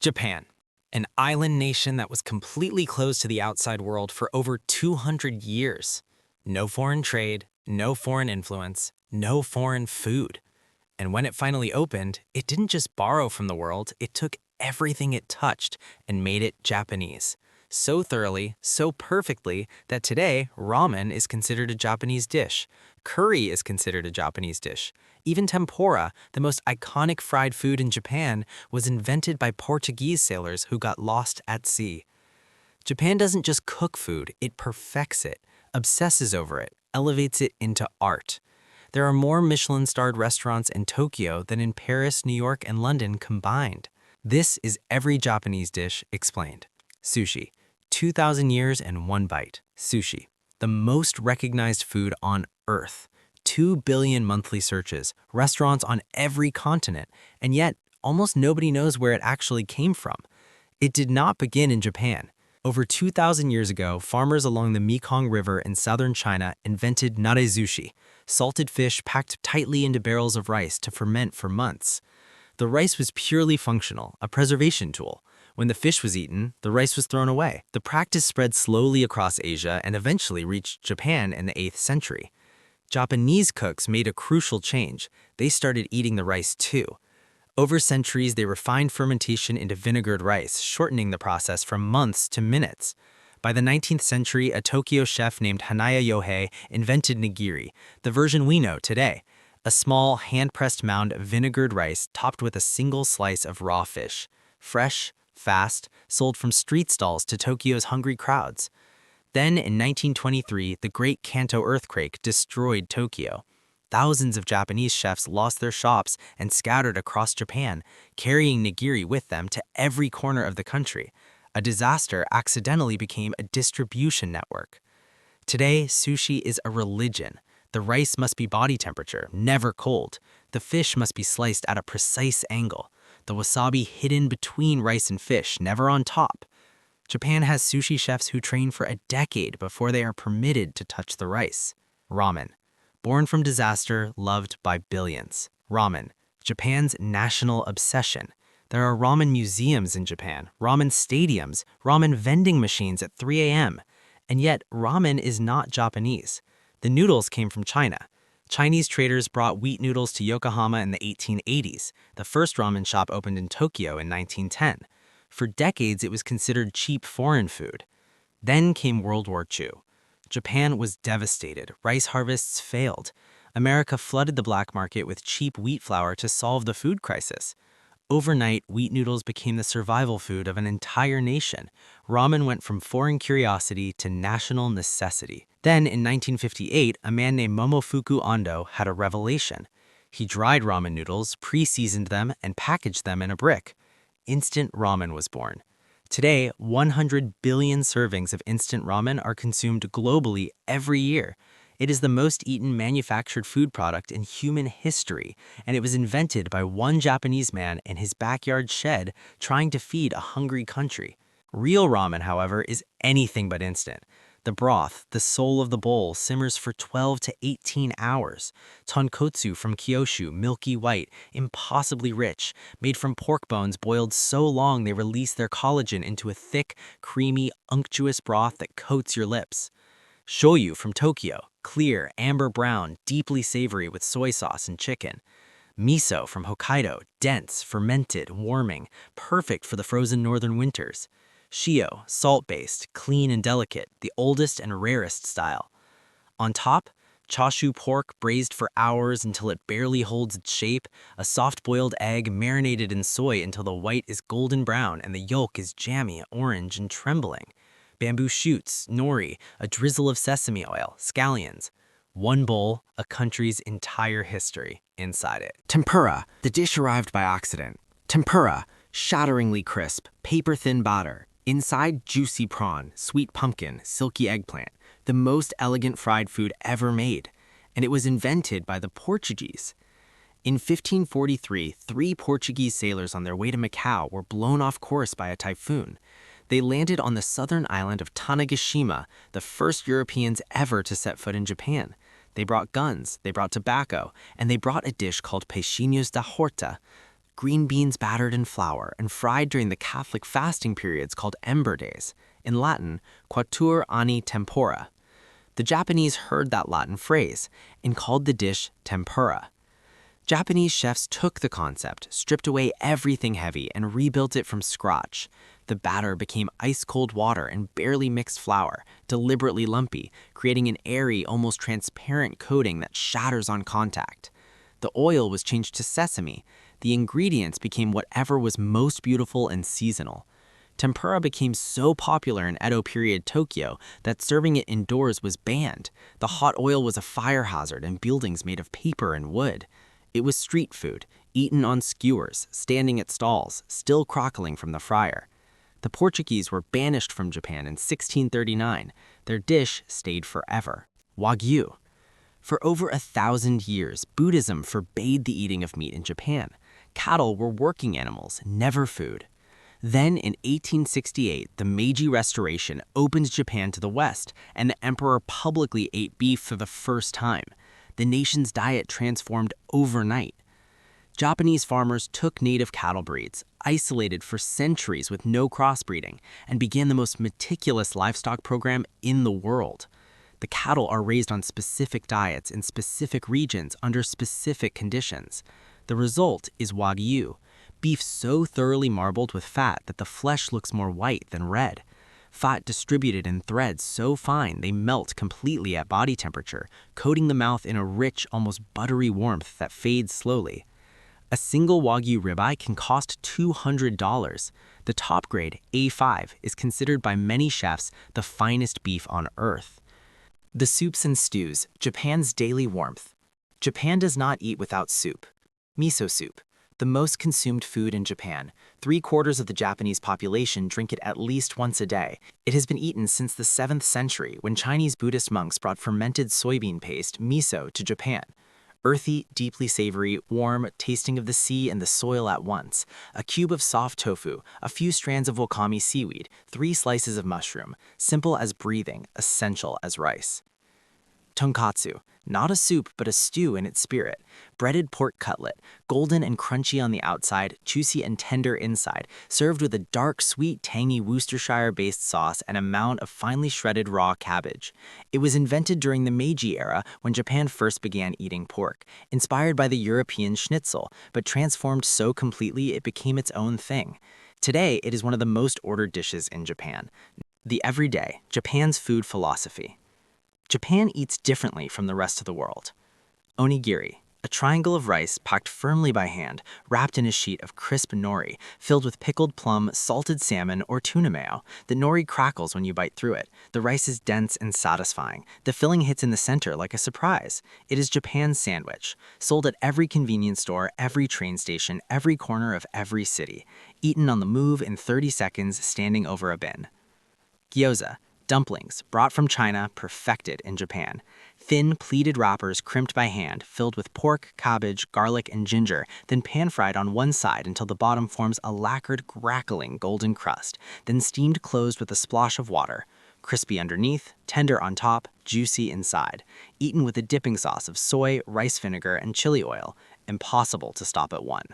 Japan, an island nation that was completely closed to the outside world for over 200 years. No foreign trade, no foreign influence, no foreign food. And when it finally opened, it didn't just borrow from the world, it took everything it touched and made it Japanese. So thoroughly, so perfectly, that today, ramen is considered a Japanese dish. Curry is considered a Japanese dish. Even tempura, the most iconic fried food in Japan, was invented by Portuguese sailors who got lost at sea. Japan doesn't just cook food, it perfects it, obsesses over it, elevates it into art. There are more Michelin-starred restaurants in Tokyo than in Paris, New York, and London combined. This is every Japanese dish explained. Sushi, 2,000 years and one bite. Sushi, the most recognized food on Earth. 2 billion monthly searches, restaurants on every continent, and yet almost nobody knows where it actually came from. It did not begin in Japan. Over 2,000 years ago, farmers along the Mekong River in southern China invented nare-sushi, salted fish packed tightly into barrels of rice to ferment for months. The rice was purely functional, a preservation tool. When the fish was eaten, the rice was thrown away. The practice spread slowly across Asia and eventually reached Japan in the 8th century. Japanese cooks made a crucial change. They started eating the rice too. Over centuries, they refined fermentation into vinegared rice, shortening the process from months to minutes. By the 19th century, a Tokyo chef named Hanaya Yohei invented nigiri, the version we know today, a small, hand-pressed mound of vinegared rice topped with a single slice of raw fish. Fresh, fast, sold from street stalls to Tokyo's hungry crowds. Then, in 1923, the Great Kanto earthquake destroyed Tokyo. Thousands of Japanese chefs lost their shops and scattered across Japan, carrying nigiri with them to every corner of the country. A disaster accidentally became a distribution network. Today, sushi is a religion. The rice must be body temperature, never cold. The fish must be sliced at a precise angle. The wasabi hidden between rice and fish, never on top. Japan has sushi chefs who train for a decade before they are permitted to touch the rice. Ramen. Born from disaster, loved by billions. Ramen, Japan's national obsession. There are ramen museums in Japan, ramen stadiums, ramen vending machines at 3 a.m. And yet, ramen is not Japanese. The noodles came from China. Chinese traders brought wheat noodles to Yokohama in the 1880s. The first ramen shop opened in Tokyo in 1910. For decades, it was considered cheap foreign food. Then came World War II. Japan was devastated. Rice harvests failed. America flooded the black market with cheap wheat flour to solve the food crisis. Overnight, wheat noodles became the survival food of an entire nation. Ramen went from foreign curiosity to national necessity. Then, in 1958, a man named Momofuku Ando had a revelation. He dried ramen noodles, pre-seasoned them, and packaged them in a brick. Instant ramen was born. Today, 100 billion servings of instant ramen are consumed globally every year. It is the most eaten manufactured food product in human history, and it was invented by one Japanese man in his backyard shed trying to feed a hungry country. Real ramen, however, is anything but instant. The broth, the soul of the bowl, simmers for 12 to 18 hours. Tonkotsu from Kyushu, milky white, impossibly rich, made from pork bones boiled so long they release their collagen into a thick, creamy, unctuous broth that coats your lips. Shoyu from Tokyo, clear, amber brown, deeply savory with soy sauce and chicken. Miso from Hokkaido, dense, fermented, warming, perfect for the frozen northern winters. Shio, salt-based, clean and delicate, the oldest and rarest style. On top, chashu pork braised for hours until it barely holds its shape, a soft-boiled egg marinated in soy until the white is golden brown and the yolk is jammy, orange, and trembling. Bamboo shoots, nori, a drizzle of sesame oil, scallions. One bowl, a country's entire history inside it. Tempura, the dish arrived by accident. Tempura, shatteringly crisp, paper-thin batter. Inside, juicy prawn, sweet pumpkin, silky eggplant, the most elegant fried food ever made. And it was invented by the Portuguese. In 1543, 3 Portuguese sailors on their way to Macau were blown off course by a typhoon. They landed on the southern island of Tanegashima, the first Europeans ever to set foot in Japan. They brought guns, they brought tobacco, and they brought a dish called peixinhos da horta, green beans battered in flour and fried during the Catholic fasting periods called Ember Days, in Latin, quattuor anni tempora. The Japanese heard that Latin phrase and called the dish tempura. Japanese chefs took the concept, stripped away everything heavy, and rebuilt it from scratch. The batter became ice-cold water and barely mixed flour, deliberately lumpy, creating an airy, almost transparent coating that shatters on contact. The oil was changed to sesame. The ingredients became whatever was most beautiful and seasonal. Tempura became so popular in Edo period Tokyo that serving it indoors was banned. The hot oil was a fire hazard in buildings made of paper and wood. It was street food, eaten on skewers, standing at stalls, still crackling from the fryer. The Portuguese were banished from Japan in 1639. Their dish stayed forever. Wagyu. For over 1,000 years, Buddhism forbade the eating of meat in Japan. Cattle were working animals, never food. Then, in 1868, the Meiji Restoration opened Japan to the West, and the emperor publicly ate beef for the first time. The nation's diet transformed overnight. Japanese farmers took native cattle breeds, isolated for centuries with no crossbreeding, and began the most meticulous livestock program in the world. The cattle are raised on specific diets in specific regions under specific conditions. The result is Wagyu, beef so thoroughly marbled with fat that the flesh looks more white than red. Fat distributed in threads so fine they melt completely at body temperature, coating the mouth in a rich, almost buttery warmth that fades slowly. A single Wagyu ribeye can cost $200. The top grade, A5, is considered by many chefs the finest beef on earth. The soups and stews, Japan's daily warmth. Japan does not eat without soup. Miso soup. The most consumed food in Japan. 3/4 of the Japanese population drink it at least once a day. It has been eaten since the 7th century when Chinese Buddhist monks brought fermented soybean paste, miso, to Japan. Earthy, deeply savory, warm, tasting of the sea and the soil at once. A cube of soft tofu, a few strands of wakame seaweed, 3 slices of mushroom. Simple as breathing, essential as rice. Tonkatsu, not a soup but a stew in its spirit. Breaded pork cutlet, golden and crunchy on the outside, juicy and tender inside, served with a dark, sweet, tangy Worcestershire-based sauce and a mound of finely shredded raw cabbage. It was invented during the Meiji era when Japan first began eating pork, inspired by the European schnitzel, but transformed so completely it became its own thing. Today, it is one of the most ordered dishes in Japan. The everyday, Japan's food philosophy. Japan eats differently from the rest of the world. Onigiri, a triangle of rice packed firmly by hand, wrapped in a sheet of crisp nori, filled with pickled plum, salted salmon, or tuna mayo. The nori crackles when you bite through it. The rice is dense and satisfying. The filling hits in the center like a surprise. It is Japan's sandwich, sold at every convenience store, every train station, every corner of every city. Eaten on the move in 30 seconds, standing over a bin. Gyoza, dumplings, brought from China, perfected in Japan. Thin, pleated wrappers crimped by hand, filled with pork, cabbage, garlic, and ginger, then pan-fried on one side until the bottom forms a lacquered, crackling golden crust, then steamed closed with a splosh of water. Crispy underneath, tender on top, juicy inside. Eaten with a dipping sauce of soy, rice vinegar, and chili oil. Impossible to stop at one.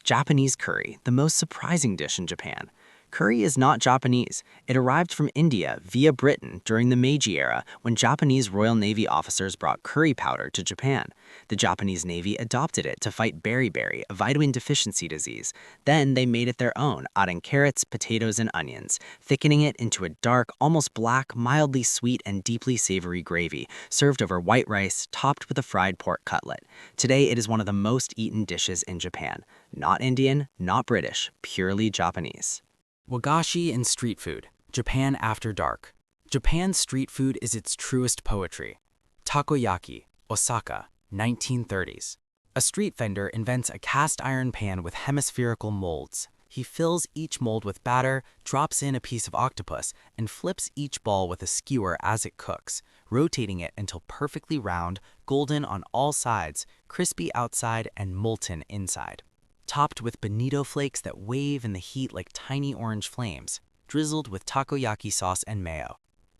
Japanese curry, the most surprising dish in Japan. Curry is not Japanese. It arrived from India via Britain during the Meiji era when Japanese Royal Navy officers brought curry powder to Japan. The Japanese Navy adopted it to fight beriberi, a vitamin deficiency disease. Then they made it their own, adding carrots, potatoes, and onions, thickening it into a dark, almost black, mildly sweet, and deeply savory gravy, served over white rice, topped with a fried pork cutlet. Today, it is one of the most eaten dishes in Japan. Not Indian, not British, purely Japanese. Wagashi and street food. Japan after dark. Japan's street food is its truest poetry. Takoyaki, Osaka, 1930s. A street vendor invents a cast iron pan with hemispherical molds. He fills each mold with batter, drops in a piece of octopus, and flips each ball with a skewer as it cooks, rotating it until perfectly round, golden on all sides, crispy outside, and molten inside. Topped with bonito flakes that wave in the heat like tiny orange flames, drizzled with takoyaki sauce and mayo.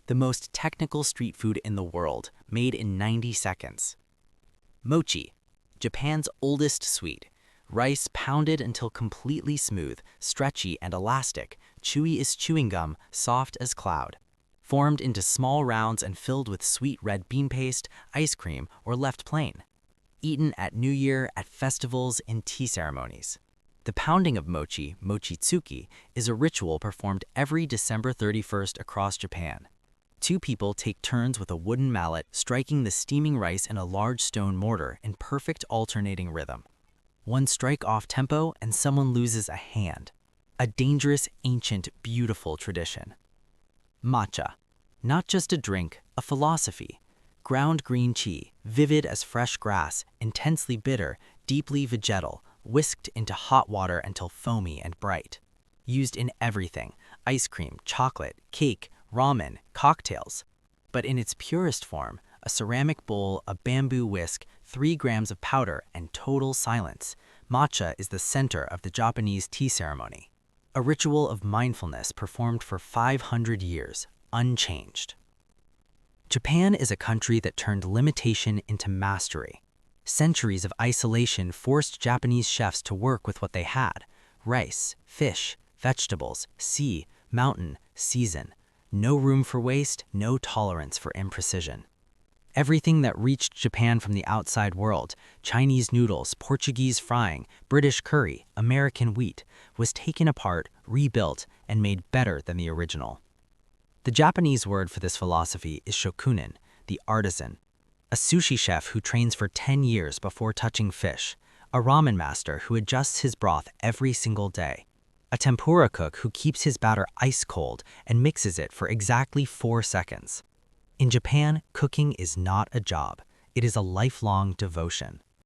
The most technical street food in the world, made in 90 seconds. Mochi, Japan's oldest sweet. Rice pounded until completely smooth, stretchy and elastic, chewy as chewing gum, soft as cloud. Formed into small rounds and filled with sweet red bean paste, ice cream, or left plain. Eaten at New Year, at festivals, and tea ceremonies. The pounding of mochi, mochitsuki, is a ritual performed every December 31st across Japan. Two people take turns with a wooden mallet striking the steaming rice in a large stone mortar in perfect alternating rhythm. One strike off tempo and someone loses a hand. A dangerous, ancient, beautiful tradition. Matcha. Not just a drink, a philosophy. Ground green tea, vivid as fresh grass, intensely bitter, deeply vegetal, whisked into hot water until foamy and bright. Used in everything: ice cream, chocolate, cake, ramen, cocktails. But in its purest form, a ceramic bowl, a bamboo whisk, 3 grams of powder, and total silence, matcha is the center of the Japanese tea ceremony. A ritual of mindfulness performed for 500 years, unchanged. Japan is a country that turned limitation into mastery. Centuries of isolation forced Japanese chefs to work with what they had: rice, fish, vegetables, sea, mountain, season. No room for waste, no tolerance for imprecision. Everything that reached Japan from the outside world, Chinese noodles, Portuguese frying, British curry, American wheat, was taken apart, rebuilt, and made better than the original. The Japanese word for this philosophy is shokunin, the artisan. A sushi chef who trains for 10 years before touching fish. A ramen master who adjusts his broth every single day. A tempura cook who keeps his batter ice cold and mixes it for exactly 4 seconds. In Japan, cooking is not a job. It is a lifelong devotion.